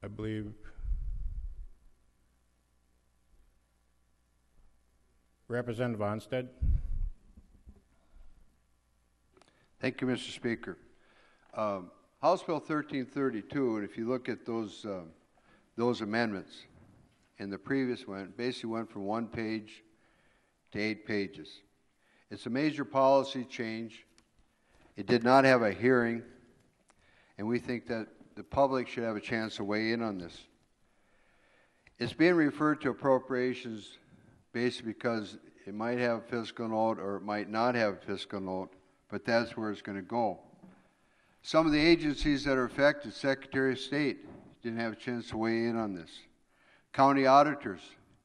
I believe Representative Onstead. Thank you, Mr. Speaker. House Bill 1332, and if you look at those amendments, and the previous one basically went from 1 page to 8 pages. It's a major policy change. It did not have a hearing, and we think that the public should have a chance to weigh in on this. It's being referred to appropriations basically because it might have a fiscal note or it might not have a fiscal note, but that's where it's going to go. Some of the agencies that are affected, Secretary of State, didn't have a chance to weigh in on this. County auditors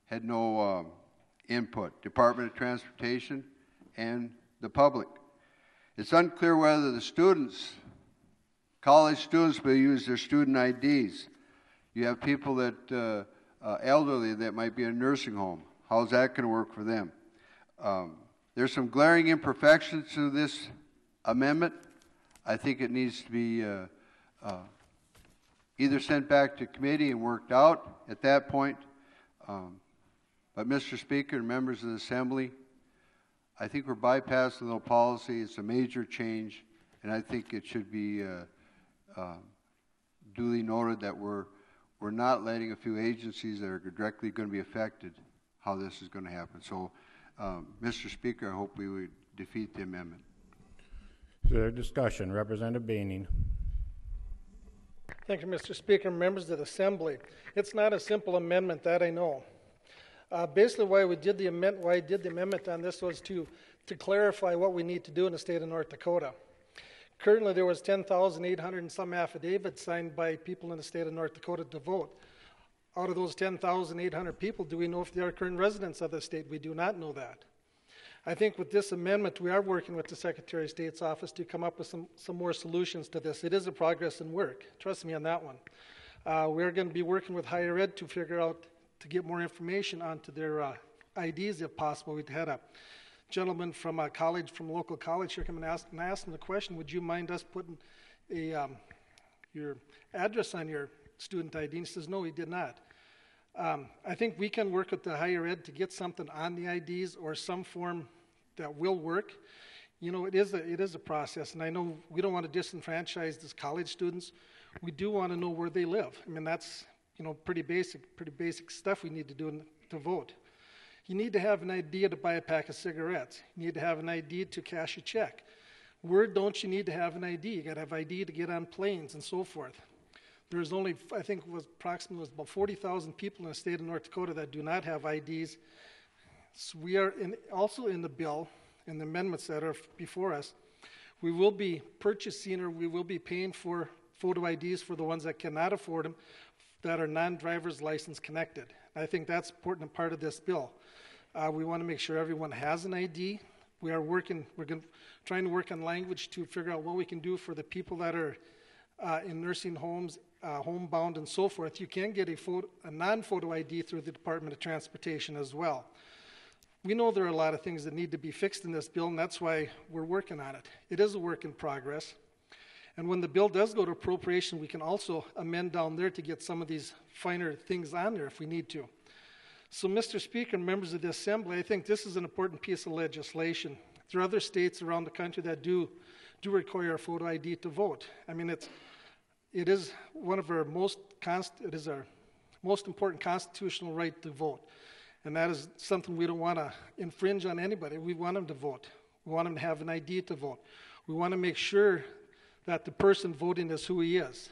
had no input, Department of Transportation, and the public. It's unclear whether the students, college students, will use their student IDs. You have people that, elderly, that might be in a nursing home. How's that going to work for them? There's some glaring imperfections to this amendment. I think it needs to be either sent back to committee and worked out at that point. But Mr. Speaker and members of the Assembly, I think we're bypassing the policy. It's a major change, and I think it should be duly noted that we're not letting a few agencies that are directly going to be affected how this is going to happen. So, Mr. Speaker, I hope we would defeat the amendment. Is there discussion? Representative Baining. Thank you, Mr. Speaker, members of the Assembly. It's not a simple amendment, that I know. Basically, why I did the amendment on this was to clarify what we need to do in the state of North Dakota. Currently, there was 10,800 and some affidavits signed by people in the state of North Dakota to vote. Out of those 10,800 people, do we know if they are current residents of the state? We do not know that. I think with this amendment, we are working with the Secretary of State's office to come up with some more solutions to this. It is a progress in work. Trust me on that one. We're going to be working with higher ed to figure out, to get more information onto their IDs if possible. We had a gentleman from a college, from a local college here, come and ask him the question, would you mind us putting your address on your student ID? And he says, no, he did not. I think we can work with the higher ed to get something on the IDs or some form that will work. You know, it is a process, and I know we don't want to disenfranchise these college students. We do want to know where they live. I mean, that's, you know, pretty basic stuff we need to do to vote. You need to have an ID to buy a pack of cigarettes. You need to have an ID to cash a check. Where don't you need to have an ID? You got to have ID to get on planes and so forth. There's only, I think it was approximately about 40,000 people in the state of North Dakota that do not have IDs. So we are also in the bill, in the amendments that are before us, we will be purchasing or we will be paying for photo IDs for the ones that cannot afford them, that are non-driver's license connected. I think that's an important part of this bill. We want to make sure everyone has an ID. We are trying to work on language to figure out what we can do for the people that are in nursing homes, homebound and so forth. You can get a non-photo ID through the Department of Transportation as well. We know there are a lot of things that need to be fixed in this bill, and that's why we're working on it. It is a work in progress. And when the bill does go to appropriation, we can also amend down there to get some of these finer things on there if we need to. So, Mr. Speaker and members of the Assembly, I think this is an important piece of legislation. There are other states around the country that do require a photo ID to vote. I mean, it is one of our it is our most important constitutional right to vote. And that is something we don't want to infringe on anybody. We want them to vote. We want them to have an ID to vote. We want to make sure that the person voting is who he is.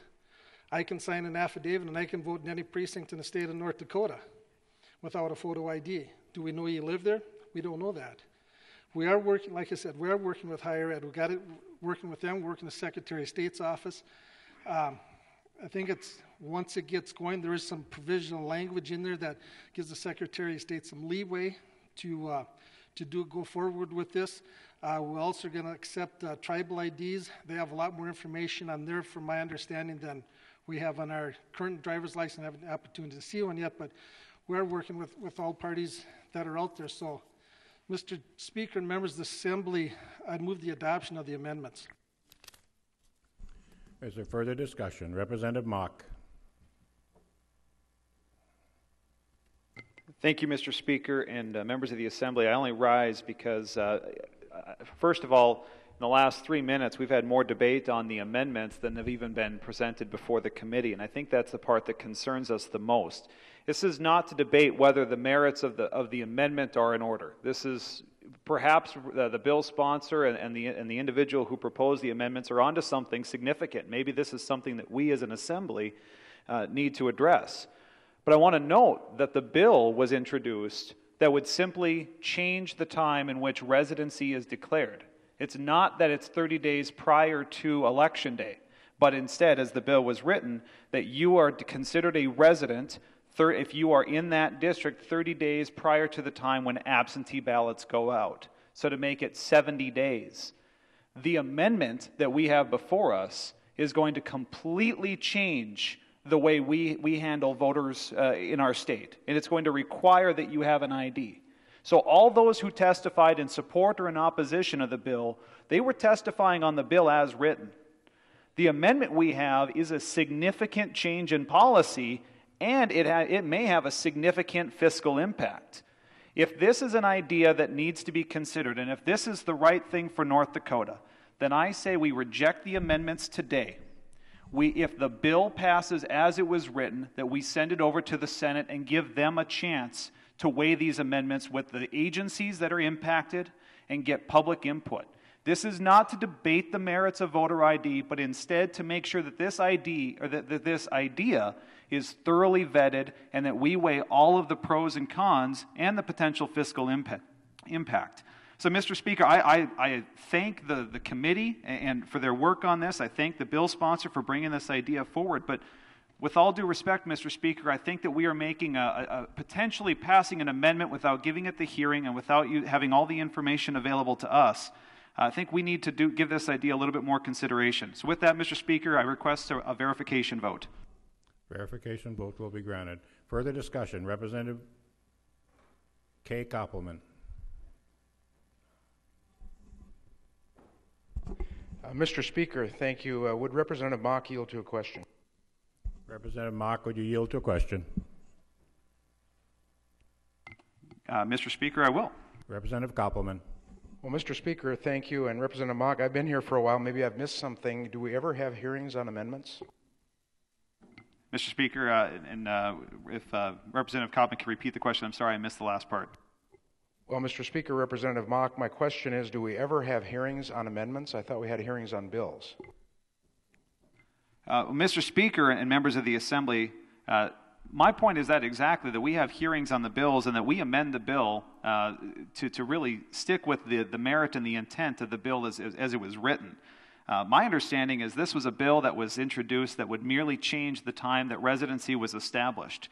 I can sign an affidavit and I can vote in any precinct in the state of North Dakota without a photo ID. Do we know you live there? We don't know that. We are working, like I said, we are working with higher ed. We've got it working with them, working with the Secretary of State's office. I think once it gets going, there is some provisional language in there that gives the Secretary of State some leeway to go forward with this. We're also going to accept tribal IDs. They have a lot more information on there, from my understanding, than we have on our current driver's license. I haven't had an opportunity to see one yet, but we're working with all parties that are out there. So, Mr. Speaker and members of the Assembly, I'd move the adoption of the amendments. Is there further discussion? Representative Mock. Thank you, Mr. Speaker, and members of the Assembly. I only rise because, first of all, in the last 3 minutes, we've had more debate on the amendments than have even been presented before the committee, and I think that's the part that concerns us the most. This is not to debate whether the merits of the amendment are in order. This is perhaps the bill sponsor and the individual who proposed the amendments are onto something significant. Maybe this is something that we as an Assembly need to address. But I want to note that the bill was introduced that would simply change the time in which residency is declared. It's not that it's 30 days prior to Election Day, but instead, as the bill was written, that you are considered a resident if you are in that district 30 days prior to the time when absentee ballots go out. So to make it 70 days. The amendment that we have before us is going to completely change the way we handle voters in our state. And it's going to require that you have an ID. So all those who testified in support or in opposition of the bill, they were testifying on the bill as written. The amendment we have is a significant change in policy, and it may have a significant fiscal impact. If this is an idea that needs to be considered, and if this is the right thing for North Dakota, then I say we reject the amendments today. If the bill passes as it was written, that we send it over to the Senate and give them a chance to weigh these amendments with the agencies that are impacted and get public input. This is not to debate the merits of voter ID, but instead to make sure that this this idea is thoroughly vetted and that we weigh all of the pros and cons and the potential fiscal impact. So, Mr. Speaker, I thank the committee and for their work on this. I thank the bill sponsor for bringing this idea forward. But with all due respect, Mr. Speaker, I think that we are making potentially passing an amendment without giving it the hearing and without you having all the information available to us. I think we need to give this idea a little bit more consideration. So with that, Mr. Speaker, I request a verification vote. Verification vote will be granted. Further discussion. Representative Kay Koppelman. Mr. Speaker, thank you. Would Representative Mock yield to a question? Representative Mock, would you yield to a question? Mr. Speaker, I will. Representative Koppelman. Well, Mr. Speaker, thank you. And Representative Mock, I've been here for a while. Maybe I've missed something. Do we ever have hearings on amendments? Mr. Speaker, if Representative Koppelman can repeat the question, I'm sorry I missed the last part. Well, Mr. Speaker, Representative Mock, my question is, do we ever have hearings on amendments? I thought we had hearings on bills. Mr. Speaker and members of the Assembly, my point is that we have hearings on the bills and that we amend the bill to really stick with the merit and the intent of the bill as it was written. My understanding is this was a bill that was introduced that would merely change the time that residency was established.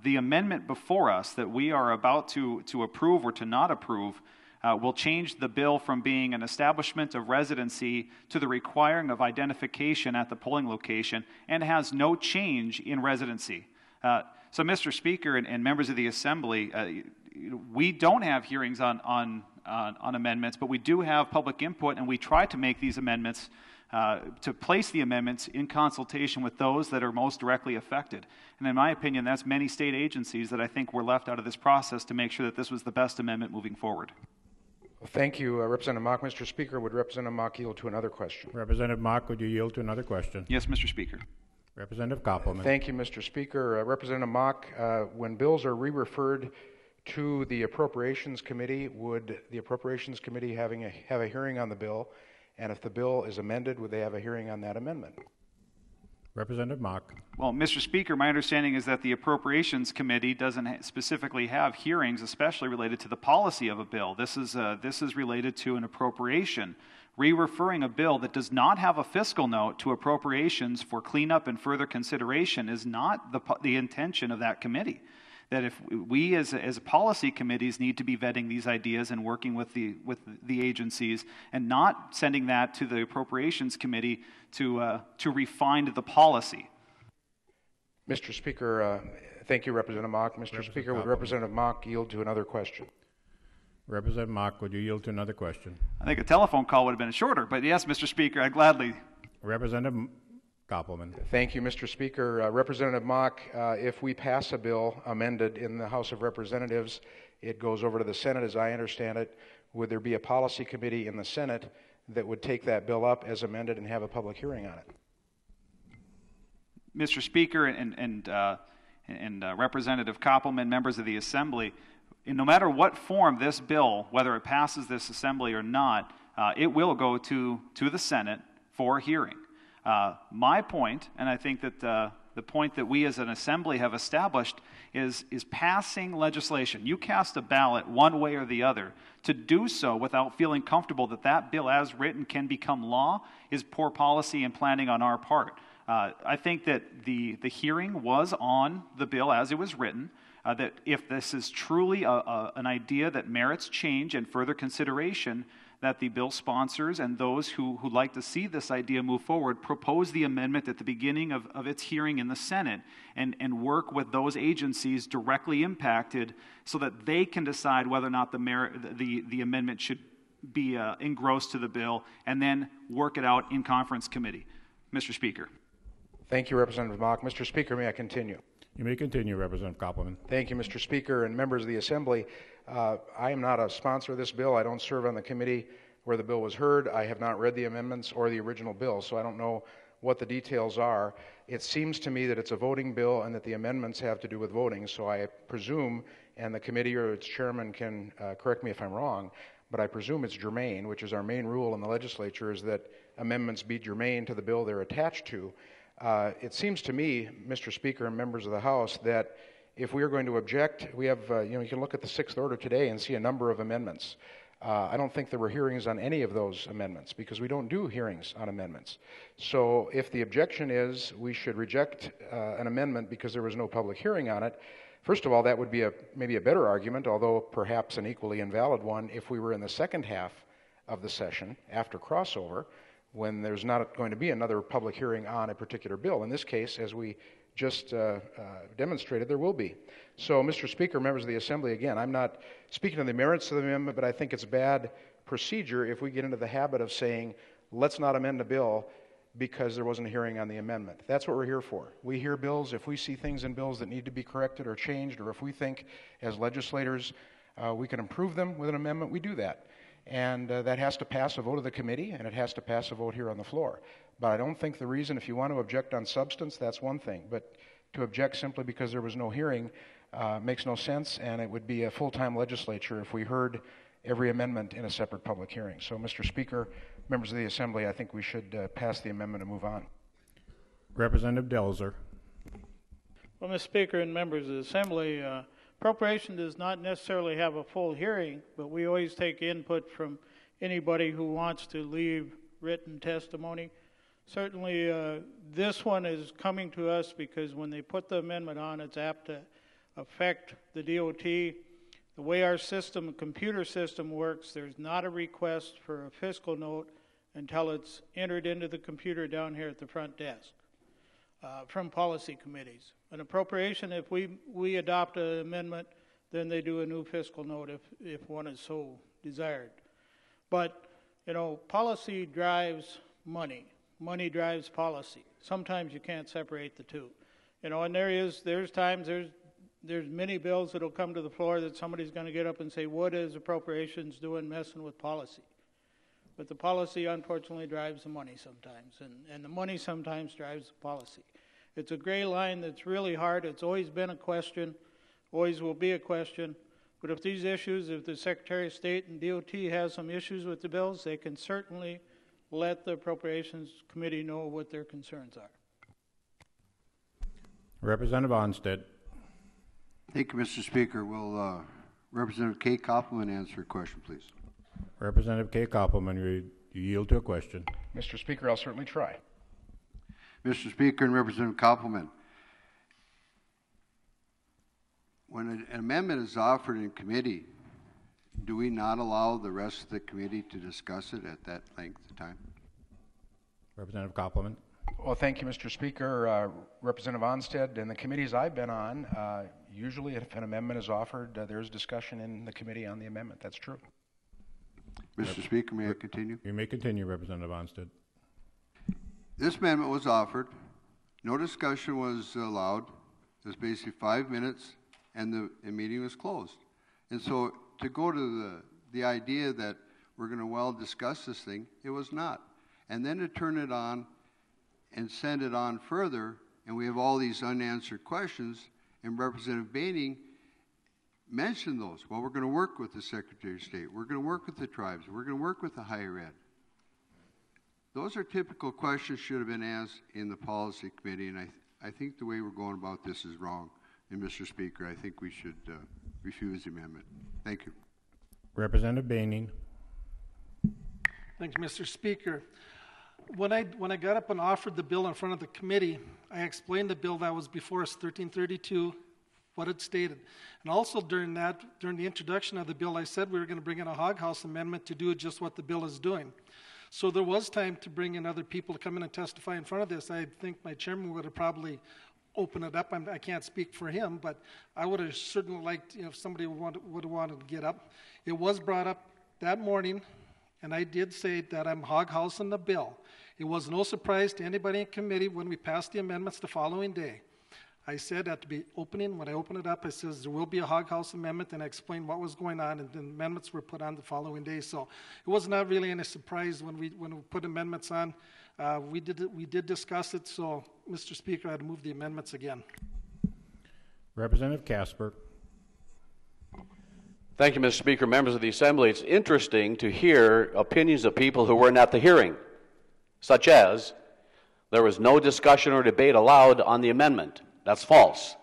The amendment before us that we are about to approve or to not approve will change the bill from being an establishment of residency to the requiring of identification at the polling location and has no change in residency. So, Mr. Speaker and members of the Assembly, we don't have hearings on amendments, but we do have public input, and we try to make these amendments to place the amendments in consultation with those that are most directly affected. And in my opinion, that's many state agencies that I think were left out of this process to make sure that this was the best amendment moving forward. Well, thank you, Representative Mock. Mr. Speaker, would Representative Mock yield to another question? Representative Mock, would you yield to another question? Yes, Mr. Speaker. Representative Koppelman. Thank you, Mr. Speaker. Representative Mock, when bills are re-referred to the Appropriations Committee, would the Appropriations Committee have a hearing on the bill? And if the bill is amended, would they have a hearing on that amendment? Representative Mock. Well, Mr. Speaker, my understanding is that the Appropriations Committee doesn't specifically have hearings, especially related to the policy of a bill. This is related to an appropriation. Re-referring a bill that does not have a fiscal note to appropriations for cleanup and further consideration is not the intention of that committee. That if we as policy committees need to be vetting these ideas and working with the agencies and not sending that to the Appropriations Committee to refine the policy. Mr. Speaker, thank you, Representative Mock. Mr. Speaker, would Representative Mock yield to another question? Representative Mock, would you yield to another question? I think a telephone call would have been shorter, but yes, Mr. Speaker, I'd gladly. Representative Koppelman. Thank you, Mr. Speaker. Representative Mock, if we pass a bill amended in the House of Representatives, it goes over to the Senate, as I understand it. Would there be a policy committee in the Senate that would take that bill up as amended and have a public hearing on it? Mr. Speaker and Representative Koppelman, members of the Assembly, no matter what form this bill, whether it passes this Assembly or not, it will go to the Senate for hearing. My point, and I think that the point that we as an Assembly have established, is passing legislation. You cast a ballot one way or the other. To do so without feeling comfortable that that bill as written can become law is poor policy and planning on our part. I think that the hearing was on the bill as it was written, that if this is truly an idea that merits change and further consideration, that the bill sponsors and those who like to see this idea move forward propose the amendment at the beginning of its hearing in the Senate and work with those agencies directly impacted so that they can decide whether or not the amendment should be engrossed to the bill and then work it out in conference committee. Mr. Speaker. Thank you, Representative Mock. Mr. Speaker, may I continue? You may continue, Representative Koppelman. Thank you, Mr. Speaker and members of the Assembly. I am not a sponsor of this bill. I don't serve on the committee where the bill was heard. I have not read the amendments or the original bill, so I don't know what the details are. It seems to me that it's a voting bill and that the amendments have to do with voting, so I presume, and the committee or its chairman can correct me if I'm wrong, but I presume it's germane, which is our main rule in the legislature, is that amendments be germane to the bill they're attached to. It seems to me, Mr. Speaker and members of the House, that if we are going to object, we have, you can look at the sixth order today and see a number of amendments. I don't think there were hearings on any of those amendments because we don't do hearings on amendments. So if the objection is we should reject an amendment because there was no public hearing on it, first of all, that would be maybe a better argument, although perhaps an equally invalid one if we were in the second half of the session after crossover, when there's not going to be another public hearing on a particular bill. In this case, as we just demonstrated, there will be. So, Mr. Speaker, members of the Assembly, again, I'm not speaking of the merits of the amendment, but I think it's bad procedure if we get into the habit of saying, let's not amend a bill because there wasn't a hearing on the amendment. That's what we're here for. We hear bills. If we see things in bills that need to be corrected or changed, or if we think as legislators we can improve them with an amendment, we do that. And that has to pass a vote of the committee, and it has to pass a vote here on the floor. But I don't think the reason, if you want to object on substance, that's one thing. But to object simply because there was no hearing makes no sense, and it would be a full-time legislature if we heard every amendment in a separate public hearing. So, Mr. Speaker, members of the Assembly, I think we should pass the amendment and move on. Representative Delzer. Well, Mr. Speaker and members of the Assembly, appropriation does not necessarily have a full hearing, but we always take input from anybody who wants to leave written testimony. Certainly, this one is coming to us because when they put the amendment on, it's apt to affect the DOT. The way our system, computer system works, there's not a request for a fiscal note until it's entered into the computer down here at the front desk from policy committees. An appropriation, if we adopt an amendment, then they do a new fiscal note if one is so desired. But, policy drives money. Money drives policy. Sometimes you can't separate the two. And there's times, there's many bills that'll come to the floor that somebody's going to get up and say, what is appropriations doing messing with policy? But the policy, unfortunately, drives the money sometimes, and the money sometimes drives the policy. It's a gray line that's really hard. It's always been a question, always will be a question. But if these issues, if the Secretary of State and DOT has some issues with the bills, they can certainly let the Appropriations Committee know what their concerns are. Representative Onstead. Thank you, Mr. Speaker. Will Representative Kay Koppelman answer a question, please? Representative Kay Koppelman, you yield to a question. Mr. Speaker, I'll certainly try. Mr. Speaker and Representative Koppelman, when an amendment is offered in committee, do we not allow the rest of the committee to discuss it at that length of time? Representative Koppelman. Well, thank you, Mr. Speaker. Representative Onstead, in the committees I've been on, usually if an amendment is offered, there's discussion in the committee on the amendment. That's true. Mr. Speaker, may I continue? You may continue, Representative Onstead. This amendment was offered. No discussion was allowed. It was basically 5 minutes, and the meeting was closed. And so to go to the idea that we're going to well discuss this thing, it was not. And then to turn it on and send it on further, and we have all these unanswered questions, and Representative Baining mentioned those. Well, we're going to work with the Secretary of State. We're going to work with the tribes. We're going to work with the higher ed. Those are typical questions should have been asked in the policy committee, and I think the way we're going about this is wrong. And Mr. Speaker, I think we should refuse the amendment. Thank you. Representative Baining. Thank you, Mr. Speaker. When I got up and offered the bill in front of the committee, I explained the bill that was before us, 1332, what it stated. And also during the introduction of the bill, I said we were going to bring in a hog house amendment to do just what the bill is doing. So there was time to bring in other people to come in and testify in front of this. I think my chairman would have probably opened it up. I can't speak for him, but I would have certainly liked, if somebody would have wanted to get up. It was brought up that morning, and I did say that I'm hog housing the bill. It was no surprise to anybody in committee when we passed the amendments the following day. I said at the opening, when I opened it up, I says there will be a hog house amendment, and I explained what was going on, and the amendments were put on the following day. So it was not really any surprise when we put amendments on. We did discuss it. So, Mr. Speaker, I'd move the amendments again. Representative Casper. Thank you, Mr. Speaker. Members of the Assembly, it's interesting to hear opinions of people who weren't at the hearing, such as there was no discussion or debate allowed on the amendment. That's false.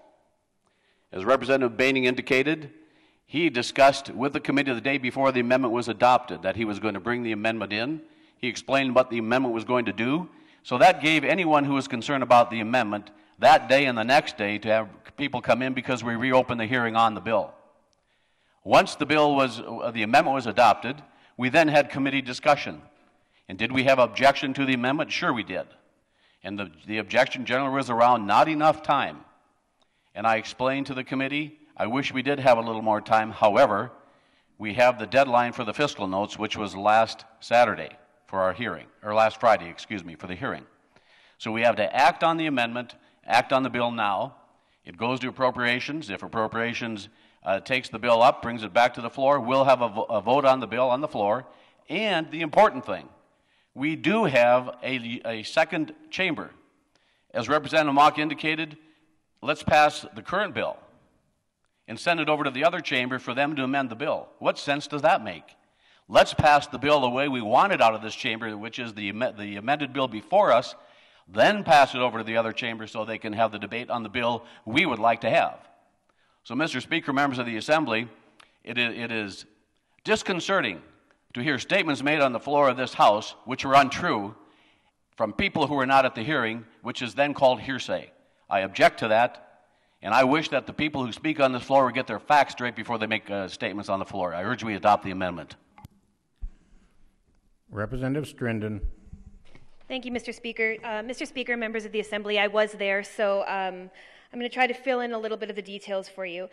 As Representative Baining indicated, he discussed with the committee the day before the amendment was adopted that he was going to bring the amendment in. He explained what the amendment was going to do. So that gave anyone who was concerned about the amendment that day and the next day to have people come in because we reopened the hearing on the bill. Once the amendment was adopted, we then had committee discussion. And did we have objection to the amendment? Sure we did. And the objection generally was around not enough time. And I explained to the committee, I wish we did have a little more time. However, we have the deadline for the fiscal notes, which was last Saturday for our hearing, or last Friday, excuse me, for the hearing. So we have to act on the amendment, act on the bill now. It goes to appropriations. If appropriations takes the bill up, brings it back to the floor, we'll have a vote on the bill on the floor. And the important thing, we do have a second chamber. As Representative Mock indicated, let's pass the current bill and send it over to the other chamber for them to amend the bill. What sense does that make? Let's pass the bill the way we want it out of this chamber, which is the amended bill before us, then pass it over to the other chamber so they can have the debate on the bill we would like to have. So, Mr. Speaker, members of the Assembly, it is disconcerting to hear statements made on the floor of this House which are untrue from people who were not at the hearing, which is then called hearsay. I object to that, and I wish that the people who speak on this floor would get their facts straight before they make statements on the floor. I urge we adopt the amendment. Representative Strinden. Thank you, Mr. Speaker. Mr. Speaker, members of the Assembly, I was there, so I'm going to try to fill in a little bit of the details for you.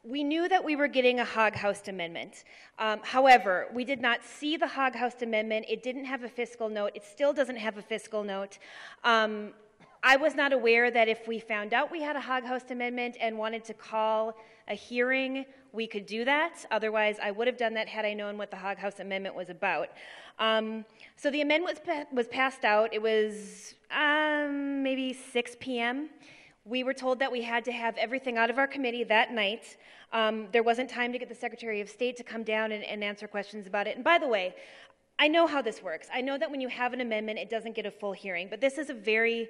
We knew that we were getting a hog house amendment. However, we did not see the hog house amendment. It didn't have a fiscal note. It still doesn't have a fiscal note. I was not aware that if we found out we had a hog house amendment and wanted to call a hearing, we could do that. Otherwise, I would have done that had I known what the hog house amendment was about. So the amendment was passed out. It was maybe 6 p.m. We were told that we had to have everything out of our committee that night. There wasn't time to get the Secretary of State to come down and answer questions about it. And by the way, I know how this works. I know that when you have an amendment, it doesn't get a full hearing. But this is a very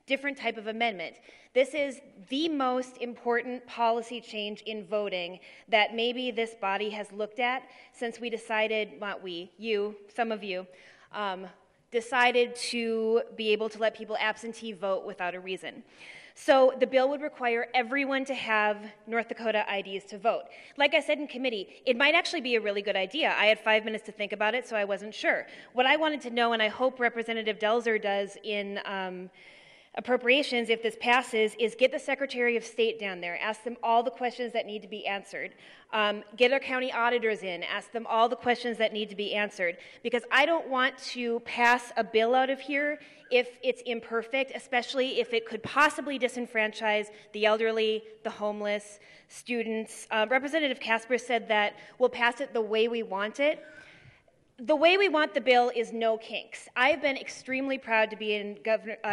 different type of amendment. This is the most important policy change in voting that maybe this body has looked at since we decided, not we, you, some of you, decided to be able to let people absentee vote without a reason. So the bill would require everyone to have North Dakota IDs to vote. Like I said in committee, it might actually be a really good idea. I had 5 minutes to think about it, so I wasn't sure. What I wanted to know, and I hope Representative Delzer does in appropriations, if this passes, is get the Secretary of State down there, ask them all the questions that need to be answered. Get our county auditors in, ask them all the questions that need to be answered. Because I don't want to pass a bill out of here if it's imperfect, especially if it could possibly disenfranchise the elderly, the homeless, students. Representative Casper said that we'll pass it the way we want it. The way we want the bill is no kinks. I've been extremely proud to be in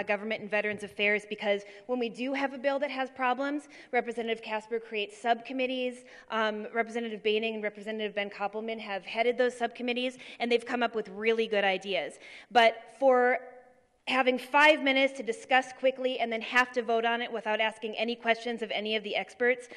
Government and Veterans Affairs because when we do have a bill that has problems, Representative Casper creates subcommittees. Representative Baining and Representative Ben Koppelman have headed those subcommittees, and they've come up with really good ideas. But for having 5 minutes to discuss quickly and then have to vote on it without asking any questions of any of the experts,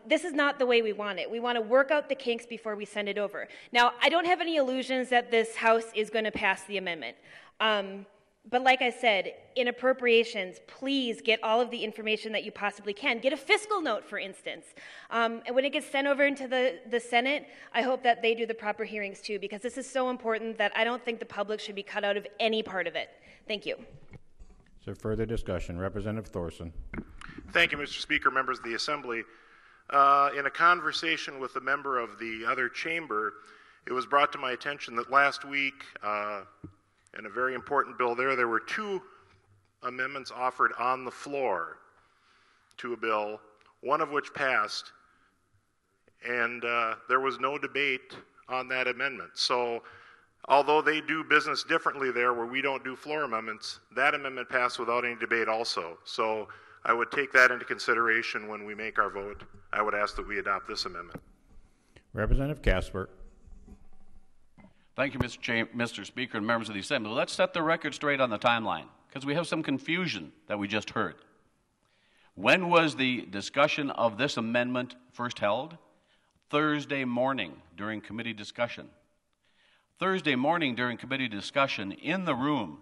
this is not the way we want it. We want to work out the kinks before we send it over. Now, I don't have any illusions that this House is going to pass the amendment. But like I said, in appropriations, please get all of the information that you possibly can. Get a fiscal note, for instance. And when it gets sent over into the Senate, I hope that they do the proper hearings too, because this is so important that I don't think the public should be cut out of any part of it. Thank you. Is there further discussion? Representative Thorson. Thank you, Mr. Speaker, members of the Assembly. In a conversation with a member of the other chamber, it was brought to my attention that last week, in a very important bill there were 2 amendments offered on the floor to a bill, one of which passed, and there was no debate on that amendment. So although they do business differently there where we don't do floor amendments, that amendment passed without any debate also. So I would take that into consideration when we make our vote. I would ask that we adopt this amendment. Representative Casper. Thank you, Mr. Speaker and members of the Assembly. Let's set the record straight on the timeline, because we have some confusion that we just heard. When was the discussion of this amendment first held? Thursday morning during committee discussion. Thursday morning during committee discussion, in the room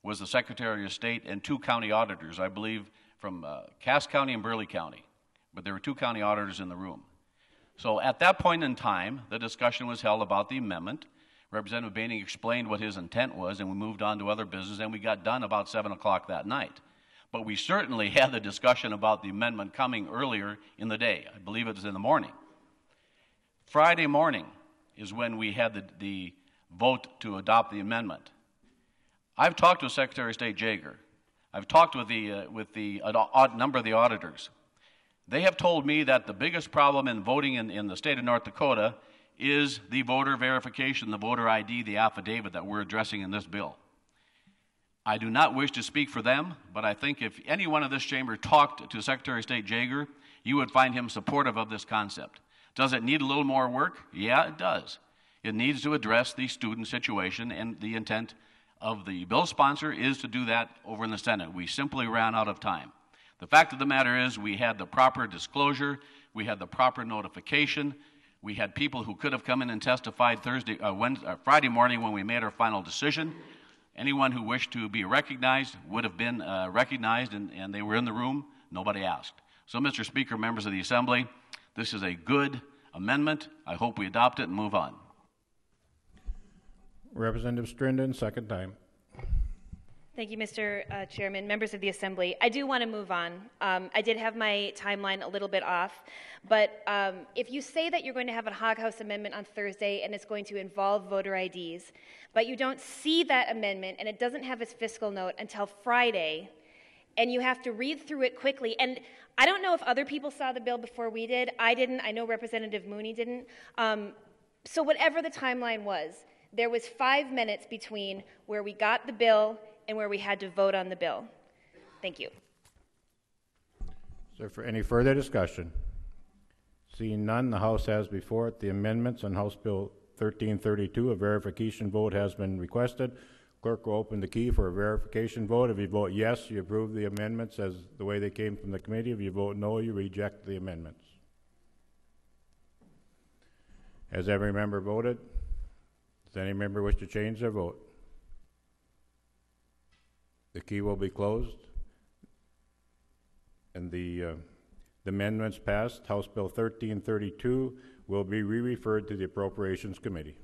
was the Secretary of State and 2 county auditors, I believe from Cass County and Burleigh County, but there were 2 county auditors in the room. So at that point in time, the discussion was held about the amendment. Representative Baining explained what his intent was, and we moved on to other business, and we got done about 7 o'clock that night. But we certainly had the discussion about the amendment coming earlier in the day. I believe it was in the morning. Friday morning is when we had the vote to adopt the amendment. I've talked with Secretary of State Jaeger. I've talked with the number of the auditors. They have told me that the biggest problem in voting in the state of North Dakota is the voter verification, the voter ID, the affidavit that we're addressing in this bill. I do not wish to speak for them, but I think if anyone in this chamber talked to Secretary of State Jaeger, you would find him supportive of this concept. Does it need a little more work? Yeah, it does. It needs to address the student situation, and the intent of the bill sponsor is to do that over in the Senate. We simply ran out of time. The fact of the matter is we had the proper disclosure, we had the proper notification, we had people who could have come in and testified Friday morning when we made our final decision. Anyone who wished to be recognized would have been recognized, and they were in the room. Nobody asked. So, Mr. Speaker, members of the Assembly, this is a good amendment. I hope we adopt it and move on. Representative Strinden, second time. Thank you, Mr. Chairman. Members of the Assembly, I do want to move on. I did have my timeline a little bit off, but if you say that you're going to have a Hog House amendment on Thursday and it's going to involve voter IDs, but you don't see that amendment and it doesn't have its fiscal note until Friday, and you have to read through it quickly, and I don't know if other people saw the bill before we did. I didn't. I know Representative Mooney didn't. So whatever the timeline was, there was 5 minutes between where we got the bill and where we had to vote on the bill. Thank you. Is there for any further discussion? Seeing none, the House has before it the amendments on House Bill 1332. A verification vote has been requested. Clerk will open the key for a verification vote. If you vote yes, you approve the amendments as the way they came from the committee. If you vote no, you reject the amendments. Has every member voted? Does any member wish to change their vote? The key will be closed, and the amendments passed. House Bill 1332 will be re-referred to the Appropriations Committee.